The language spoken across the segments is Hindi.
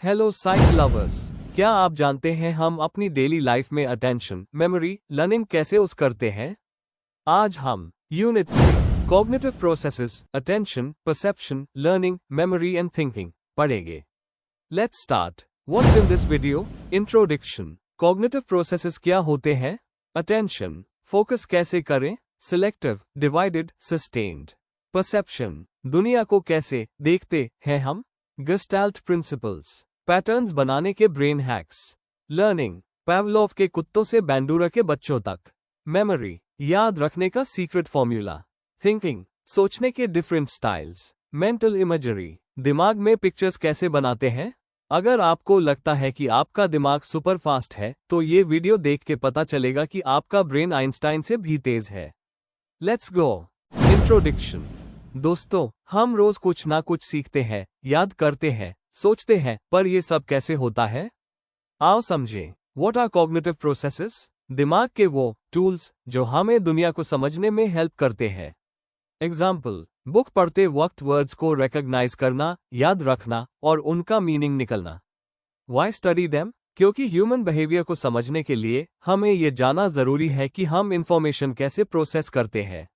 हेलो साइंस लवर्स, क्या आप जानते हैं हम अपनी डेली लाइफ में अटेंशन, मेमोरी, लर्निंग कैसे यूज करते हैं? आज हम unit 3 cognitive processes, attention, perception, learning, memory and thinking पढ़ेंगे। Let's start. What's in this video? Introduction. Cognitive processes क्या होते हैं? अटेंशन, फोकस कैसे करें? Selective, divided, sustained. परसेप्शन, दुनिया को कैसे देखते हैं हम? गेस्टाल्ट प्रिंसिपल्स, पैटर्न्स बनाने के ब्रेन हैक्स। लर्निंग, पावलोव के कुत्तों से बैंडूरा के बच्चों तक। मेमोरी, याद रखने का सीक्रेट फॉर्मूला। थिंकिंग, सोचने के डिफरेंट स्टाइल्स। मेंटल इमेजरी, दिमाग में पिक्चर्स कैसे बनाते हैं? अगर आपको लगता है कि आपका दिमाग सुपर फास्ट है, तो ये वीडियो देख के पता चलेगा कि आपका ब्रेन आइंस्टाइन से भी तेज है। Let's go. इंट्रोडक्शन। दोस्तों, हम रोज कुछ ना कुछ सीखते हैं, याद करते हैं, सोचते हैं, पर ये सब कैसे होता है? आओ समझें। What are cognitive processes? दिमाग के वो टूल्स जो हमें दुनिया को समझने में हेल्प करते हैं। एग्जाम्पल, बुक पढ़ते वक्त वर्ड्स को रिकॉग्नाइज करना, याद रखना और उनका मीनिंग निकलना। Why study them? क्योंकि ह्यूमन बिहेवियर को समझने के लिए हमें ये जानना जरूरी है कि हम इंफॉर्मेशन कैसे प्रोसेस करते हैं।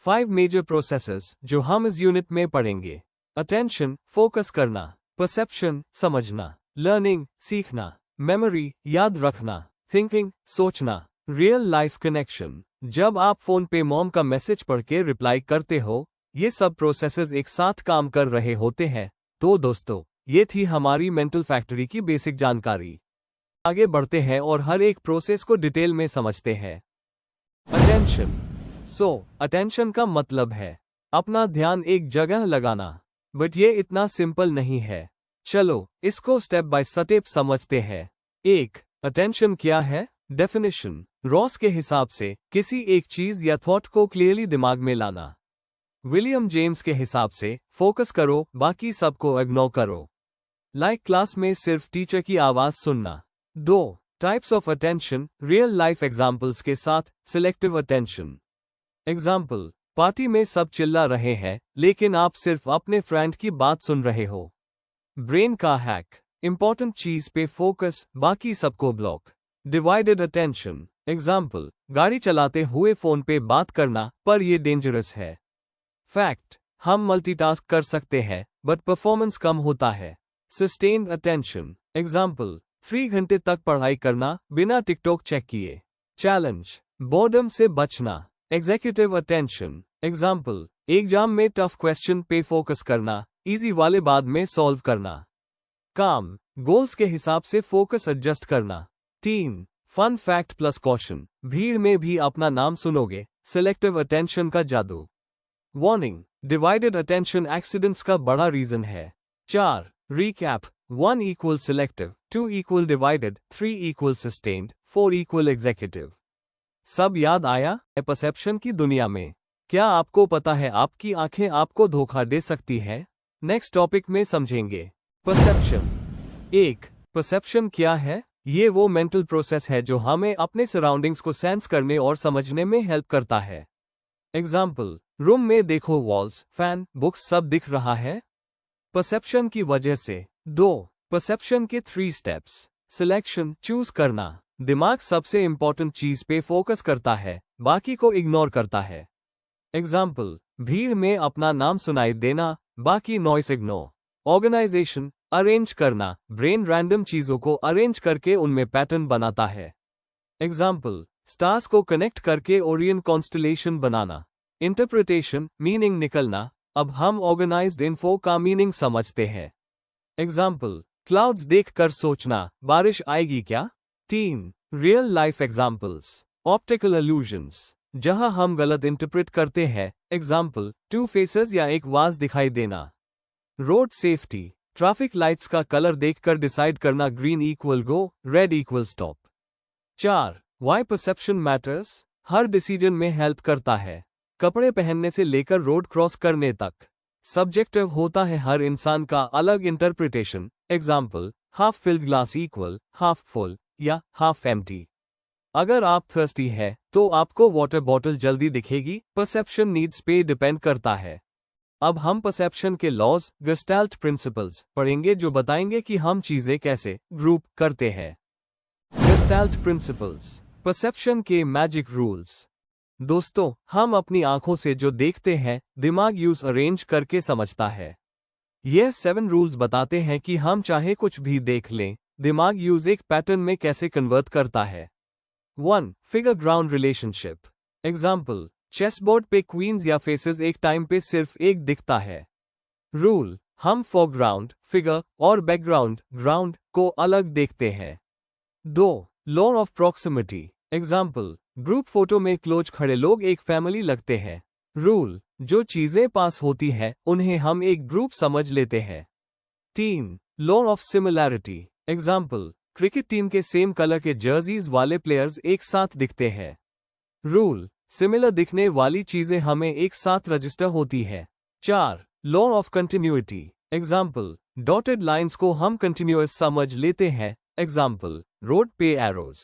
5 मेजर प्रोसेसेस जो हम इस यूनिट में पढ़ेंगे। अटेंशन, फोकस करना। परसेप्शन, समझना। लर्निंग, सीखना। मेमोरी, याद रखना। थिंकिंग, सोचना। रियल लाइफ कनेक्शन, जब आप फोन पे मॉम का मैसेज पढ़ के रिप्लाई करते हो, ये सब प्रोसेसेस एक साथ काम कर रहे होते हैं। तो दोस्तों, ये थी हमारी मेंटल फैक्ट्री की बेसिक जानकारी। आगे बढ़ते हैं और हर एक प्रोसेस को डिटेल में समझते हैं। अटेंशन। अटेंशन का मतलब है अपना ध्यान एक जगह लगाना। बट ये इतना सिंपल नहीं है। चलो इसको स्टेप बाय स्टेप समझते हैं। 1. अटेंशन क्या है? डेफिनेशन, रॉस के हिसाब से किसी एक चीज या थॉट को क्लियरली दिमाग में लाना। विलियम जेम्स के हिसाब से फोकस करो, बाकी सबको इग्नोर करो। लाइक क्लास में सिर्फ टीचर की आवाज सुनना। 2. Types of attention, real life examples के साथ। Selective attention. एग्जाम्पल, पार्टी में सब चिल्ला रहे हैं, लेकिन आप सिर्फ अपने फ्रेंड की बात सुन रहे हो। ब्रेन का हैक, इंपॉर्टेंट चीज पे फोकस, बाकी सबको ब्लॉक। Divided attention. एग्जाम्पल, गाड़ी चलाते हुए फोन पे बात करना, पर यह डेंजरस है। फैक्ट, हम मल्टीटास्क कर सकते हैं, बट परफॉर्मेंस कम होता है। Sustained attention. एग्जाम्पल, 3 घंटे तक पढ़ाई करना, बिना टिकटॉक चेक किए। चैलेंज, बोर्डम से बचना। Executive attention. एग्जाम्पल, एग्जाम में टफ क्वेश्चन पे फोकस करना, इजी वाले बाद में सॉल्व करना। काम, गोल्स के हिसाब से फोकस एडजस्ट करना। 3. फन फैक्ट प्लस कॉशन, भीड़ में भी अपना नाम सुनोगे। सिलेक्टिव अटेंशन का जादू। वार्निंग, डिवाइडेड अटेंशन एक्सीडेंट्स का बड़ा रीजन है। 4. Recap, 1 equal selective, 2 equal divided, 3 equal sustained, 4 equal executive. सब याद आया? परसेप्शन की दुनिया में क्या आपको पता है आपकी आंखें आपको धोखा दे सकती है? नेक्स्ट टॉपिक में समझेंगे। परसेप्शन। 1. परसेप्शन क्या है? ये वो मेंटल प्रोसेस है जो हमें अपने सराउंडिंग्स को सेंस करने और समझने में हेल्प करता है। एग्जाम्पल, रूम में देखो, वॉल्स, फैन, बुक्स सब दिख रहा है। परसेप्शन की वजह से। 2. परसेप्शन के 3 स्टेप्स। सिलेक्शन, चूज करना। दिमाग सबसे इंपॉर्टेंट चीज पे फोकस करता है, बाकी को इग्नोर करता है। एग्जाम्पल, भीड़ में अपना नाम सुनाई देना, बाकी नॉइस इग्नोर। ऑर्गेनाइजेशन, अरेंज करना, ब्रेन रैंडम चीजों को अरेंज करके उनमें पैटर्न बनाता है। एग्जाम्पल, स्टार्स को कनेक्ट करके ओरियन कॉन्स्टलेशन बनाना। इंटरप्रिटेशन, मीनिंग निकलना, अब हम ऑर्गेनाइज्ड इन्फो का मीनिंग समझते हैं। एग्जाम्पल, क्लाउड्स देखकर सोचना, बारिश आएगी क्या? 3. Real life examples. Optical illusions, जहां हम गलत इंटरप्रेट करते हैं। एग्जाम्पल, 2 फेसेस या एक वाज दिखाई देना। रोड सेफ्टी, ट्रैफिक लाइट्स का कलर देखकर डिसाइड करना, green equal go, red equal stop. 4. Why perception matters, हर डिसीजन में हेल्प करता है। कपड़े पहनने से लेकर रोड क्रॉस करने तक। सब्जेक्टिव होता है, हर इंसान का अलग interpretation. Example, half filled glass equal half full या हाफ एम्प्टी। अगर आप थर्स्टी है तो आपको वाटर बॉटल जल्दी दिखेगी। परसेप्शन नीड्स पे डिपेंड करता है। अब हम परसेप्शन के लॉज, गेस्टाल्ट प्रिंसिपल्स पढ़ेंगे जो बताएंगे कि हम चीजें कैसे ग्रुप करते हैं। गेस्टाल्ट प्रिंसिपल्स, परसेप्शन के मैजिक रूल्स। दोस्तों, हम अपनी आंखों से जो देखते हैं, दिमाग यूज अरेंज करके समझता है। यह 7 रूल्स बताते हैं कि हम चाहे कुछ भी देख लें, दिमाग यूज एक पैटर्न में कैसे कन्वर्ट करता है। 1. Figure ground relationship. Example, chessboard पे क्वींस या फेसेस एक टाइम पे सिर्फ एक दिखता है। रूल, हम फोरग्राउंड फिगर और बैकग्राउंड ग्राउंड को अलग देखते हैं। 2. Law of proximity. Example, group photo में क्लोज खड़े लोग एक फैमिली लगते हैं। रूल, जो चीजें पास होती है उन्हें हम एक ग्रुप समझ लेते हैं। 3. Law of similarity. Example, cricket team के सेम कलर के जर्सीज वाले प्लेयर्स एक साथ दिखते हैं। रूल, सिमिलर दिखने वाली चीजें हमें एक साथ रजिस्टर होती है। 4. Law of continuity. Example, dotted lines को हम कंटिन्यूअस समझ लेते हैं। एग्जाम्पल, रोड पे एरोज।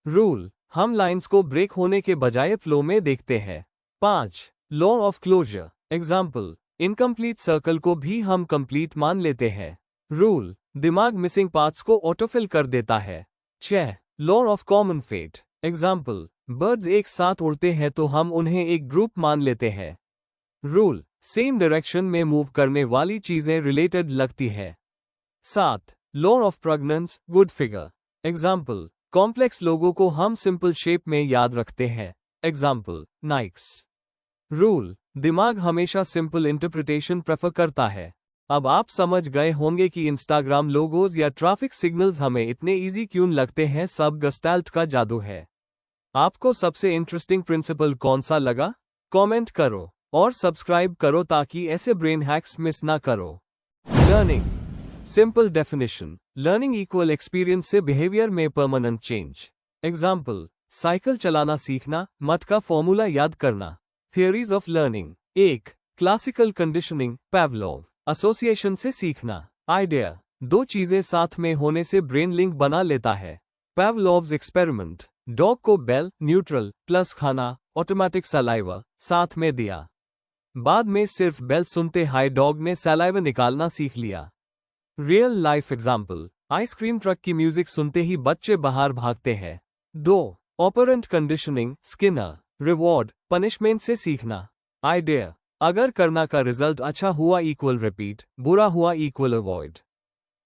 रूल, हम लाइंस को ब्रेक होने के बजाय फ्लो में देखते हैं। 5. Law of closure. Example, incomplete circle को भी हम कंप्लीट मान लेते हैं। रूल, दिमाग मिसिंग पार्ट्स को ऑटोफिल कर देता है। 6. Law of common fate. Example, birds एक साथ उड़ते हैं तो हम उन्हें एक ग्रुप मान लेते हैं। रूल, सेम डायरेक्शन में मूव करने वाली चीजें रिलेटेड लगती है। 7. Law of pregnance good figure. Example, complex लोगों को हम सिंपल शेप में याद रखते हैं। एग्जाम्पल, नाइक्स। रूल, दिमाग हमेशा सिंपल इंटरप्रिटेशन प्रेफर करता है। अब आप समझ गए होंगे कि इंस्टाग्राम लोगोज या ट्रैफिक सिग्नल्स हमें इतने इजी क्यों लगते हैं। सब गेस्टाल्ट का जादू है। आपको सबसे इंटरेस्टिंग प्रिंसिपल कौन सा लगा? कमेंट करो और सब्सक्राइब करो ताकि ऐसे ब्रेन हैक्स मिस ना करो। Learning simple definition, learning equal experience से बिहेवियर में परमानेंट चेंज। एग्जाम्पल, साइकिल चलाना सीखना, मत का फॉर्मूला याद करना। Theories of learning. 1. Classical conditioning Pavlov, association से सीखना। आइडिया, दो चीजें साथ में होने से ब्रेन लिंक बना लेता है। पावलोव्स एक्सपेरिमेंट, डॉग को बेल न्यूट्रल प्लस खाना ऑटोमेटिक सलाइवा साथ में दिया। बाद में सिर्फ बेल सुनते हाई डॉग ने सलाइवा निकालना सीख लिया। Real life example, ice cream truck की म्यूजिक सुनते ही बच्चे बाहर भागते हैं। 2. Operant conditioning Skinner, reward punishment से सीखना। आइडिया, अगर करना का रिजल्ट अच्छा हुआ इक्वल रिपीट, बुरा हुआ इक्वल अवॉइड।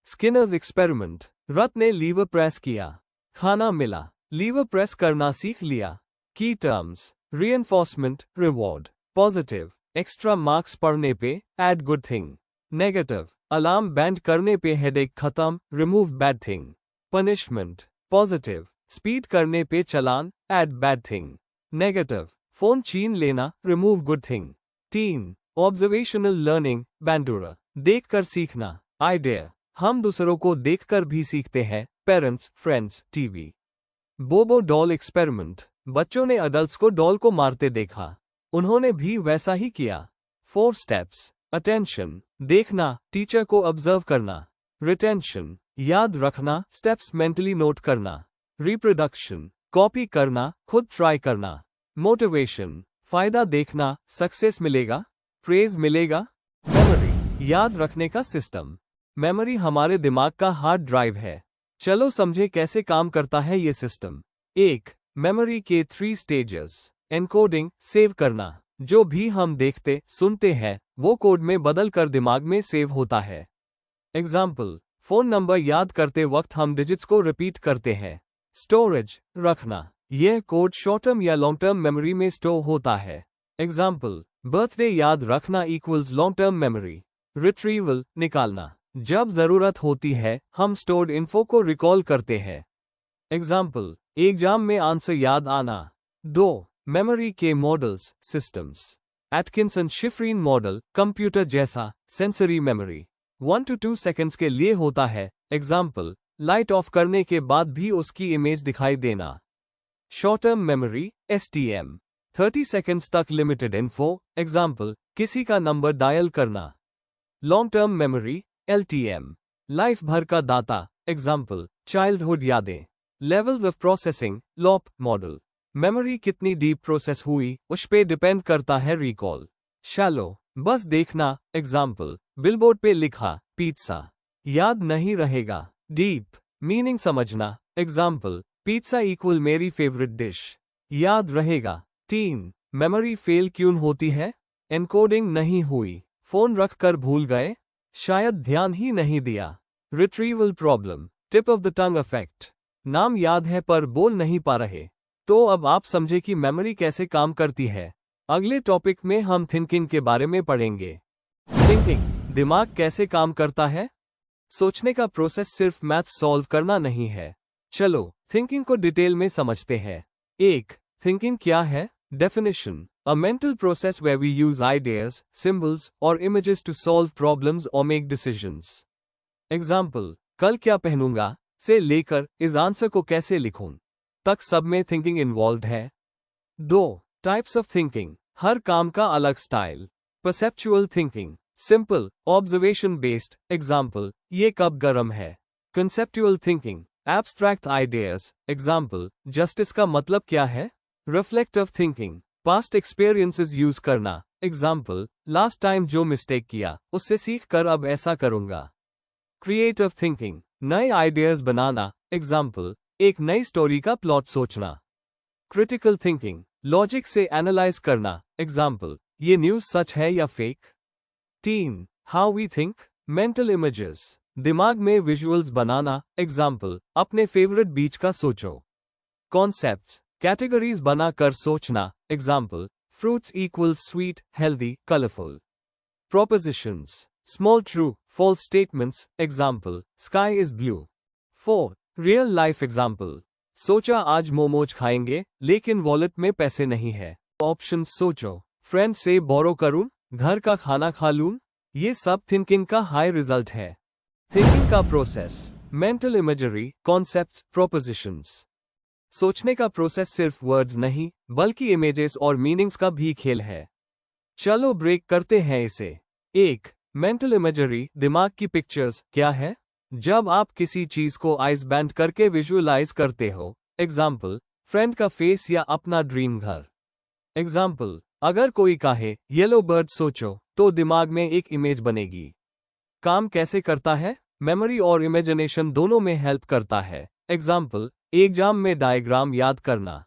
स्किनर्स एक्सपेरिमेंट, रथ ने लीवर प्रेस किया, खाना मिला, लीवर प्रेस करना सीख लिया। की terms, reinforcement reward, positive extra marks पढ़ने पे add good thing. Negative, alarm बैंड करने पे हेडेक खत्म, remove bad thing. Punishment, positive speed करने पे चालान, add bad thing. Negative, phone छीन लेना, remove good thing. 3. Observational learning Bandura, देखकर सीखना। आइडिया, हम दूसरों को देखकर भी सीखते हैं। Parents, friends, TV. बोबो डॉल एक्सपेरिमेंट, बच्चों ने अडल्ट्स को डॉल को मारते देखा, उन्होंने भी वैसा ही किया। 4 स्टेप्स, अटेंशन देखना, टीचर को ऑब्जर्व करना। रिटेंशन याद रखना, स्टेप्स मेंटली नोट करना। रिप्रोडक्शन कॉपी करना, खुद ट्राई करना। मोटिवेशन फायदा देखना, सक्सेस मिलेगा, प्रेज मिलेगा। मेमोरी याद रखने का सिस्टम, मेमोरी हमारे दिमाग का हार्ड ड्राइव है। चलो समझे कैसे काम करता है ये सिस्टम। 1. मेमोरी के 3 स्टेजेस। एनकोडिंग सेव करना, जो भी हम देखते सुनते हैं वो कोड में बदल कर दिमाग में सेव होता है। एग्जाम्पल, फोन नंबर याद करते वक्त हम डिजिट्स को रिपीट करते हैं। स्टोरेज रखना, यह कोड शॉर्ट टर्म या लॉन्ग टर्म मेमोरी में स्टोर होता है। एग्जाम्पल, बर्थडे याद रखना equals long term memory. Retrieval निकालना, जब जरूरत होती है हम स्टोर्ड इन्फो को रिकॉल करते हैं। एग्जाम्पल, एग्जाम में आंसर याद आना। 2. मेमोरी के models systems. Atkinson Shiffrin model, computer जैसा सेंसरी मेमोरी 1 to 2 सेकंड्स के लिए होता है। एग्जाम्पल, लाइट ऑफ करने के बाद भी उसकी इमेज दिखाई देना। Short term memory STM 30 seconds तक लिमिटेड इन्फो। एग्जाम्पल, किसी का नंबर डायल करना। Long term memory LTM life भर का डाटा। एग्जाम्पल, चाइल्डहुड यादें। Levels of processing lop model, memory कितनी डीप प्रोसेस हुई उस पे डिपेंड करता है रिकॉल। शैलो बस देखना, एग्जाम्पल, बिलबोर्ड पे लिखा पिज्जा, याद नहीं रहेगा। डीप, मीनिंग समझना, एग्जाम्पल, पिज्जा इक्वल मेरी फेवरेट डिश, याद रहेगा। 3. मेमोरी फेल क्यों होती है? एनकोडिंग नहीं हुई, फोन रखकर भूल गए, शायद ध्यान ही नहीं दिया। Retrieval problem, tip of the tongue effect, नाम याद है पर बोल नहीं पा रहे। तो अब आप समझे कि मेमोरी कैसे काम करती है। अगले टॉपिक में हम थिंकिंग के बारे में पढ़ेंगे। थिंकिंग, दिमाग कैसे काम करता है? सोचने का प्रोसेस सिर्फ मैथ सॉल्व करना नहीं है। चलो थिंकिंग को डिटेल में समझते हैं। 1. थिंकिंग क्या है? Definition, a mental process where we use ideas, symbols or images to solve problems or make decisions. Example, कल क्या पहनूंगा से लेकर इस आंसर को कैसे लिखूं तक सब में थिंकिंग इन्वॉल्व है। 2. टाइप्स ऑफ थिंकिंग, हर काम का अलग style. Perceptual thinking, simple observation based, example, ये कब गर्म है। Conceptual thinking, abstract ideas, example, justice का मतलब क्या है। Reflective thinking, past experiences use करना, एग्जाम्पल, लास्ट टाइम जो मिस्टेक किया उससे सीख कर अब ऐसा करूंगा। क्रिएटिव थिंकिंग, नए आइडियाज बनाना, एग्जाम्पल, एक नई स्टोरी का प्लॉट सोचना। क्रिटिकल थिंकिंग, लॉजिक से एनालाइज करना, एग्जाम्पल, ये न्यूज सच है या fake. 3. How we think, mental images, दिमाग में विजुअल्स बनाना, एग्जाम्पल, अपने फेवरेट बीच का सोचो। कॉन्सेप्ट्स, कैटेगरीज बनाकर सोचना, example, fruits equals sweet, healthy, colorful. Propositions, small true, false statements, example, sky is blue. 4. Real life example, सोचा आज मोमोज खाएंगे लेकिन वॉलेट में पैसे नहीं है। ऑप्शन सोचो, फ्रेंड से बोरो करूं, घर का खाना खा लूं, ये सब थिंकिंग का हाई रिजल्ट है। थिंकिंग का process, mental imagery, concepts, propositions. सोचने का प्रोसेस सिर्फ वर्ड्स नहीं बल्कि इमेजेस और मीनिंग्स का भी खेल है। चलो ब्रेक करते हैं इसे। 1. मेंटल इमेजरी, दिमाग की पिक्चर्स क्या है? जब आप किसी चीज को आइज बैंड करके विजुअलाइज करते हो, एग्जाम्पल, फ्रेंड का फेस या अपना ड्रीम घर। एग्जाम्पल, अगर कोई कहे येलो बर्ड सोचो तो दिमाग में एक इमेज बनेगी। काम कैसे करता है? मेमोरी और इमेजिनेशन दोनों में हेल्प करता है। एग्जाम्पल, एग्जाम में डायग्राम याद करना।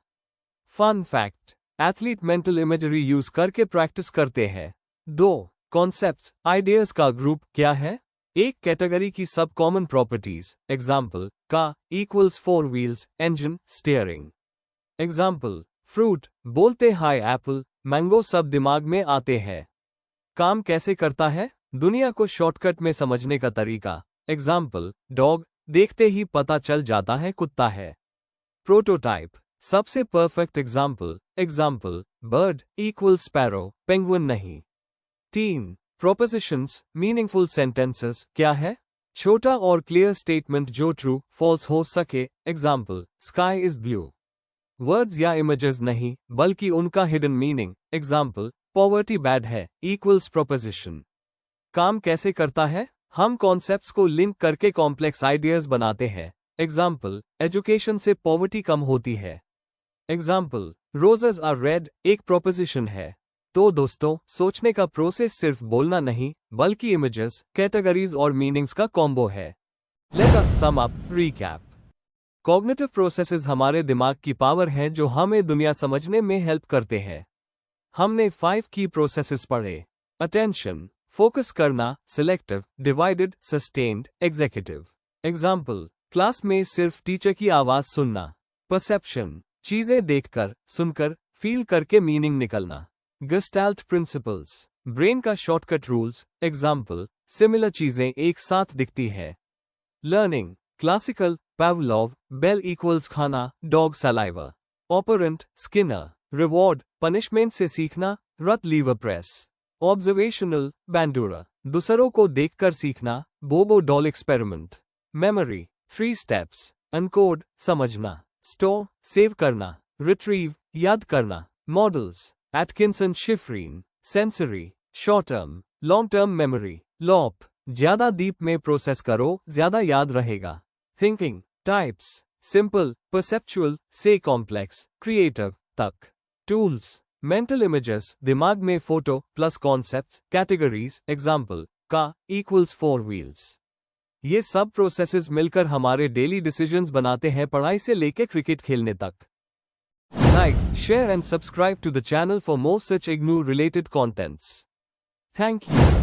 Fun fact, athlete mental imagery use करके प्रैक्टिस करते हैं। 2. कॉन्सेप्ट्स, आइडियाज का ग्रुप क्या है? एक कैटेगरी की सब कॉमन प्रॉपर्टीज, एग्जाम्पल, का equals 4 wheels, engine, steering. Example, fruit, बोलते हाय एप्पल, मैंगो सब दिमाग में आते हैं। काम कैसे करता है? दुनिया को शॉर्टकट में समझने का तरीका। एग्जाम्पल, डॉग, देखते ही पता चल जाता है कुत्ता है। प्रोटोटाइप, सबसे perfect example, bird equal sparrow, penguin नहीं। 3. प्रोपोजिशंस, मीनिंगफुल सेंटेंसेस क्या है? छोटा और क्लियर स्टेटमेंट जो ट्रू फॉल्स हो सके, example, sky is blue. Words या इमेजेस नहीं बल्कि उनका hidden meaning, example, poverty bad है इक्वल्स प्रोपोजिशन। काम कैसे करता है? हम कॉन्सेप्ट्स को लिंक करके कॉम्प्लेक्स आइडियाज बनाते हैं। एग्जाम्पल, एजुकेशन से पॉवर्टी कम होती है। एग्जाम्पल, रोजेस आर रेड एक प्रोपोजिशन है। तो दोस्तों, सोचने का प्रोसेस सिर्फ बोलना नहीं बल्कि इमेजेस, कैटेगरीज और मीनिंग्स का कॉम्बो है। Let us sum up, recap. Cognitive processes हमारे दिमाग की पावर है जो हमें दुनिया समझने में हेल्प करते हैं। हमने 5 की प्रोसेसेस पढ़े। अटेंशन, फोकस करना, selective, divided, sustained, executive. Example, class में सिर्फ टीचर की आवाज सुनना। परसेप्शन, चीजें देखकर, सुनकर, फील करके मीनिंग निकलना। गेस्टाल्ट प्रिंसिपल्स, ब्रेन का शॉर्टकट रूल्स, एग्जाम्पल, सिमिलर चीजें एक साथ दिखती है। Learning, classical, Pavlov, bell equals खाना, dog saliva. Operant, Skinner, reward, punishment से सीखना, रट लीवर प्रेस। ऑब्जर्वेशनल, बैंडूरा, दूसरों को देखकर सीखना, बोबो डॉल एक्सपेरिमेंट। मेमोरी, 3 स्टेप्स, अनकोड, समझना, स्टोर, सेव करना, रिट्रीव, याद करना। Models, Atkinson Shiffrin. Sensory, short term, long term memory. Lop, ज्यादा डीप में प्रोसेस करो ज्यादा याद रहेगा। थिंकिंग टाइप्स, सिंपल, परसेप्चुअल से कॉम्प्लेक्स, क्रिएटिव तक। टूल्स, मेंटल इमेजेस, दिमाग में photo plus concepts, categories, example, का इक्वल्स 4 व्हील्स। ये सब प्रोसेसेस मिलकर हमारे डेली डिसीजंस बनाते हैं, पढ़ाई से लेके क्रिकेट खेलने तक। Like, share and subscribe to the channel for more such IGNOU related contents. Thank you.